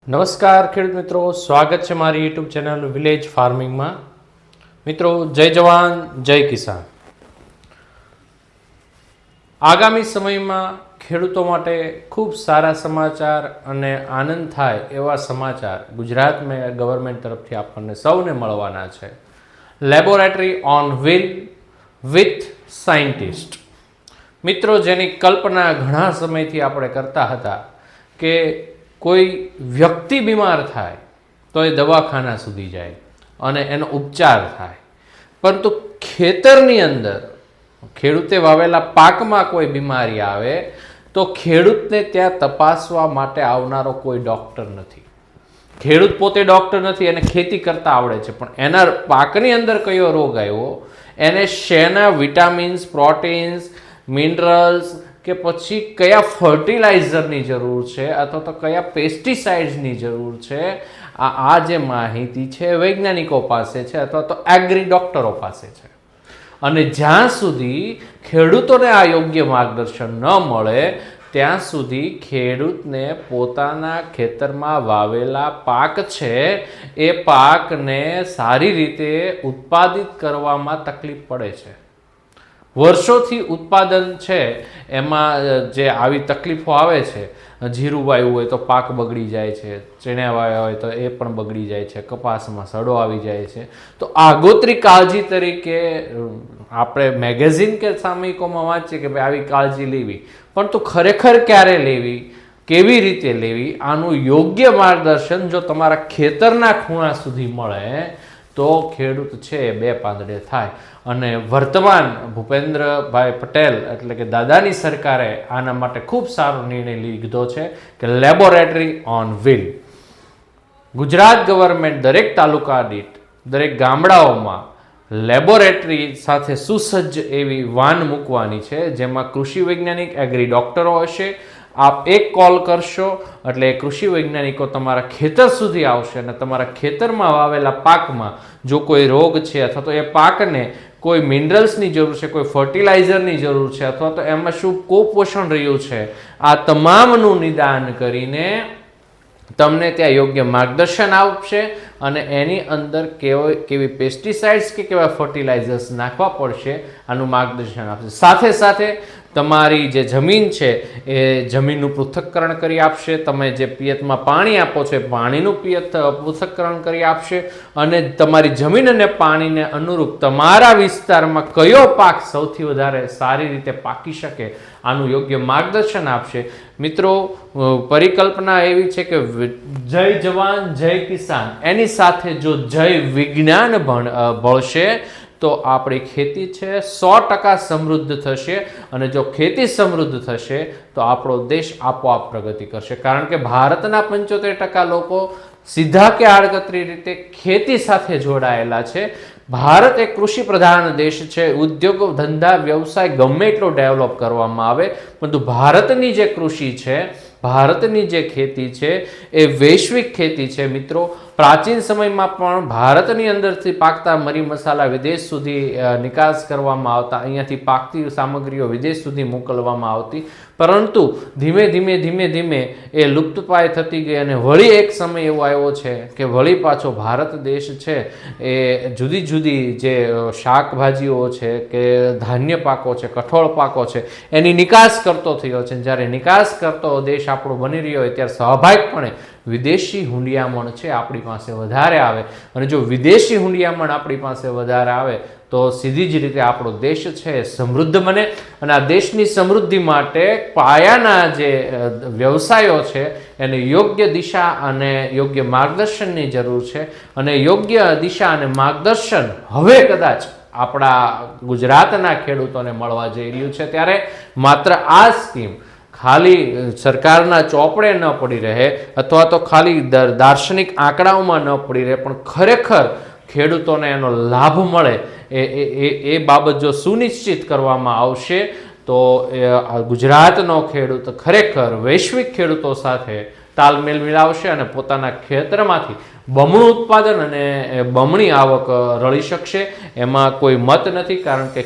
નમસ્કાર ખેડૂત મિત્રો, સ્વાગત છે મારી યુટ્યુબ ચેનલ વિલેજ ફાર્મિંગમાં। મિત્રો, જય જવાન જય કિસાન। આગામી સમયમાં ખેડૂતો માટે ખૂબ સારા સમાચાર અને આનંદ થાય એવા સમાચાર ગુજરાત ગવર્મેન્ટ તરફથી આપણને સૌને મળવાના છે। Laboratory on wheel with scientist. મિત્રો, જેની કલ્પના ઘણા સમયથી આપણે કરતા હતા કે કોઈ વ્યક્તિ બીમાર થાય તો એ દવાખાના સુધી જાય અને એનો ઉપચાર થાય, પરંતુ ખેતરની અંદર ખેડૂતે વાવેલા પાકમાં કોઈ બીમારી આવે તો ખેડૂતને ત્યાં તપાસવા માટે આવનારો કોઈ ડૉક્ટર નથી। ખેડૂત પોતે ડૉક્ટર નથી, એને ખેતી કરતા આવડે છે, પણ એના પાકની અંદર કયો રોગ આવ્યો, એને શેના વિટામિન્સ, પ્રોટીન્સ, મિનરલ્સ કે પછી કયા ફર્ટિલાઇઝરની જરૂર છે અથવા તો કયા પેસ્ટિસાઇડ્સની જરૂર છે, આ જે માહિતી છે વૈજ્ઞાનિકો પાસે છે અથવા તો એગ્રી ડૉક્ટરો પાસે છે। અને જ્યાં સુધી ખેડૂતોને આ યોગ્ય માર્ગદર્શન ન મળે ત્યાં સુધી ખેડૂતને પોતાના ખેતરમાં વાવેલા પાક છે એ પાકને સારી રીતે ઉત્પાદિત કરવામાં તકલીફ પડે છે। વર્ષોથી ઉત્પાદન છે એમાં જે આવી તકલીફો આવે છે, જીરું વાવ્યું હોય તો પાક બગડી જાય છે, ચણા વાવ્યા હોય તો એ પણ બગડી જાય છે, કપાસમાં સડો આવી જાય છે, તો આગોતરી કાળજી તરીકે આપણે મેગેઝિન કે સામયિકોમાં વાંચીએ કે ભાઈ આવી કાળજી લેવી, પણ તો ખરેખર ક્યારે લેવી, કેવી રીતે લેવી, આનું યોગ્ય માર્ગદર્શન જો તમારા ખેતરના ખૂણા સુધી મળે તો ખેડૂત છે બે પાંદડે થાય। અને વર્તમાન ભૂપેન્દ્રભાઈ પટેલ એટલે કે દાદાની સરકારે આના માટે ખૂબ સારો નિર્ણય લીધો છે કે laboratory on wheel. Gujarat government દરેક તાલુકા દીઠ, દરેક ગામડાઓમાં લેબોરેટરી સાથે સુસજ્જ એવી વાન મૂકવાની છે, જેમાં કૃષિ વૈજ્ઞાનિક, એગ્રી ડૉક્ટરો હશે। આપ એક કોલ કરશો એટલે કૃષિ વૈજ્ઞાનિકો તમારા ખેતર સુધી આવશે અને તમારા ખેતરમાં વાવેલા પાકમાં જો કોઈ રોગ છે અથવા તો એ પાકને કોઈ મિનરલ્સની જરૂર છે, કોઈ ફર્ટિલાઇઝરની જરૂર છે અથવા તો એમાં શું કુપોષણ રહ્યું છે, આ તમામનું નિદાન કરીને તમને ત્યાં યોગ્ય માર્ગદર્શન આપશે અને એની અંદર કેવી પેસ્ટિસાઇડ્સ કે કેવા ફર્ટિલાઇઝર્સ નાખવા પડશે આનું માર્ગદર્શન આપશે। સાથે સાથે તમારી જે જમીન છે એ જમીનનું પૃથ્થકરણ કરી આપશે, તમે જે પિયતમાં પાણી આપો છો એ પાણીનું પૃથ્થકરણ કરી આપશે અને તમારી જમીન અને પાણીને અનુરૂપ તમારા વિસ્તારમાં કયો પાક સૌથી વધારે સારી રીતે પાકી શકે આનું યોગ્ય માર્ગદર્શન આપશે। મિત્રો, પરિકલ્પના એવી છે કે જય જવાન જય કિસાન, એની સાથે જો જય વિજ્ઞાન ભળશે તો આપણી ખેતી છે 100% સમૃદ્ધ થશે અને જો ખેતી સમૃદ્ધ થશે તો આપણો દેશ આપોઆપ પ્રગતિ કરશે, કારણ કે ભારતના 75% લોકો સીધા કે આડકતરી રીતે ખેતી સાથે જોડાયેલા છે। ભારત એક કૃષિ પ્રધાન દેશ છે, ઉદ્યોગો, ધંધા, વ્યવસાય ગમે એટલો ડેવલપ કરવામાં આવે, પરંતુ ભારતની જે કૃષિ છે, ભારતની જે ખેતી છે એ વૈશ્વિક ખેતી છે। મિત્રો, પ્રાચીન સમયમાં પણ ભારતની અંદરથી પાકતા મરી મસાલા વિદેશ સુધી નિકાસ કરવામાં આવતા, અહીંયાથી પાકતી સામગ્રીઓ વિદેશ સુધી મોકલવામાં આવતી, પરંતુ ધીમે ધીમે એ લુપ્તપ્રાય થતી ગઈ અને વળી એક સમય એવો આવ્યો છે કે વળી પાછો ભારત દેશ છે એ જુદી જુદી જે શાકભાજીઓ છે કે ધાન્ય પાકો છે, કઠોળ પાકો છે, એની નિકાસ કરતો થયો છે। જ્યારે નિકાસ કરતો દેશ આપણો બની રહ્યો હોય ત્યારે સ્વાભાવિકપણે વિદેશી હુંડિયામણ છે આપણી પાસે વધારે આવે અને જો વિદેશી હુંડિયામણ આપણી પાસે વધારે આવે તો સીધી જ રીતે આપણો દેશ છે સમૃદ્ધ બને અને આ દેશની સમૃદ્ધિ માટે પાયાના જે વ્યવસાયો છે એને યોગ્ય દિશા અને યોગ્ય માર્ગદર્શનની જરૂર છે અને યોગ્ય દિશા અને માર્ગદર્શન હવે કદાચ આપણા ગુજરાતના ખેડૂતોને મળવા જઈ રહ્યું છે। ત્યારે માત્ર આ સ્કીમ ખાલી સરકારના ચોપડે ન પડી રહે અથવા તો ખાલી દાર્શનિક આંકડાઓમાં ન પડી રહે, પણ ખરેખર ખેડૂતોને એનો લાભ મળે એ બાબત જો સુનિશ્ચિત કરવામાં આવશે તો ગુજરાતનો ખેડૂત ખરેખર વૈશ્વિક ખેડૂતો સાથે તાલમેલ મિલાવશે અને પોતાના ખેતરમાંથી બમણું ઉત્પાદન અને બમણી આવક રળી શકશે. એમાં કોઈ મત નથી, કારણ કે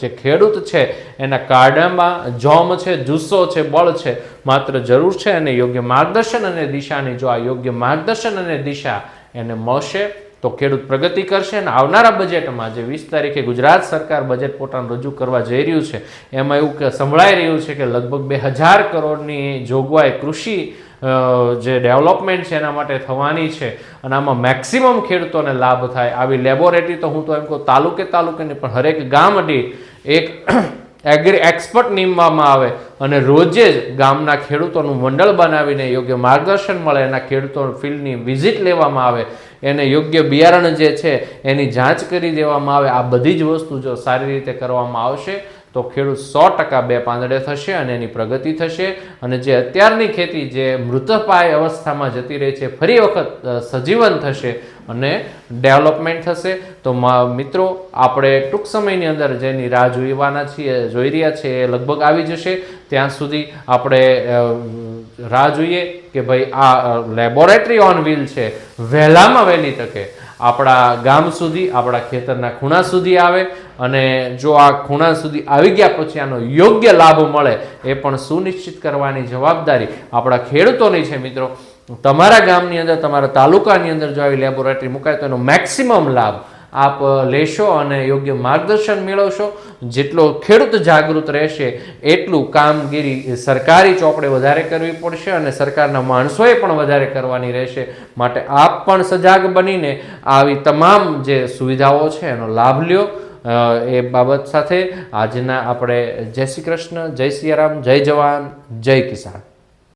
જે ખેડૂત છે એના કારડામાં જોમ છે, જુસ્સો છે, બળ છે. માત્ર જરૂર છે અને યોગ્ય માર્ગદર્શન અને દિશાની. જો આ યોગ્ય માર્ગદર્શન અને દિશા એને મળશે તો ખેડૂત પ્રગતિ કરશે. અને આવનારા બજેટમાં જે 20 તારીખે ગુજરાત સરકાર બજેટ પોતાનું રજૂ કરવા જઈ રહ્યું છે એમાં એવું સંભળાઈ રહ્યું છે કે લગભગ 2000 કરોડની જોગવાઈ કૃષિ જે ડેવલપમેન્ટ છે એના માટે થવાની છે. અને આમાં મેક્સિમમ ખેડૂતોને લાભ થાય. આવી લેબોરેટરી તો હું તો એમ કહું તાલુકે પણ હરેક ગામ દીઠ એક એગ્રી એક્સપર્ટ નીમવામાં આવે અને રોજે જ ગામના ખેડૂતોનું મંડળ બનાવીને યોગ્ય માર્ગદર્શન મળે, એના ખેડૂતો ફિલ્ડની વિઝિટ લેવામાં આવે, એને યોગ્ય બિયારણ જે છે એની જાંચ કરી દેવામાં આવે. આ બધી જ વસ્તુ જો સારી રીતે કરવામાં આવશે તો ખેડૂત 100% બે પાંદડે થશે અને એની પ્રગતિ થશે. અને જે અત્યારની ખેતી જે મૃતપાય અવસ્થામાં જતી રહી છે ફરી વખત સજીવન થશે અને ડેવલપમેન્ટ થશે. તો મિત્રો, આપણે ટૂંક સમયની અંદર જેની રાહ જોઈ રહ્યા છીએ એ લગભગ આવી જશે. ત્યાં સુધી આપણે રાહ જોઈએ કે ભાઈ આ લેબોરેટરી ઓન વ્હીલ છે વહેલામાં વહેલી તકે આપણા ગામ સુધી, આપણા ખેતરના ખૂણા સુધી આવે. અને જો આ ખૂણા સુધી આવી ગયા પછી આનો યોગ્ય લાભ મળે એ પણ સુનિશ્ચિત કરવાની જવાબદારી આપણા ખેડૂતોની છે. મિત્રો, તમારા ગામની અંદર, તમારા તાલુકાની અંદર જો આવી લેબોરેટરી મુકાય તો એનો મેક્સિમમ લાભ આપ લેશો અને યોગ્ય માર્ગદર્શન મેળવશો. જેટલો ખેડૂત જાગૃત રહેશે એટલું કામગીરી સરકારી ચોપડે વધારે કરવી પડશે અને સરકારના માણસોએ પણ વધારે કરવાની રહેશે. માટે આપ પણ સજાગ બનીને આવી તમામ જે સુવિધાઓ છે એનો લાભ લ્યો. એ બાબત સાથે આજના આપણે જય શ્રી કૃષ્ણ, જય સિયારામ, જય જવાન, જય કિસાન.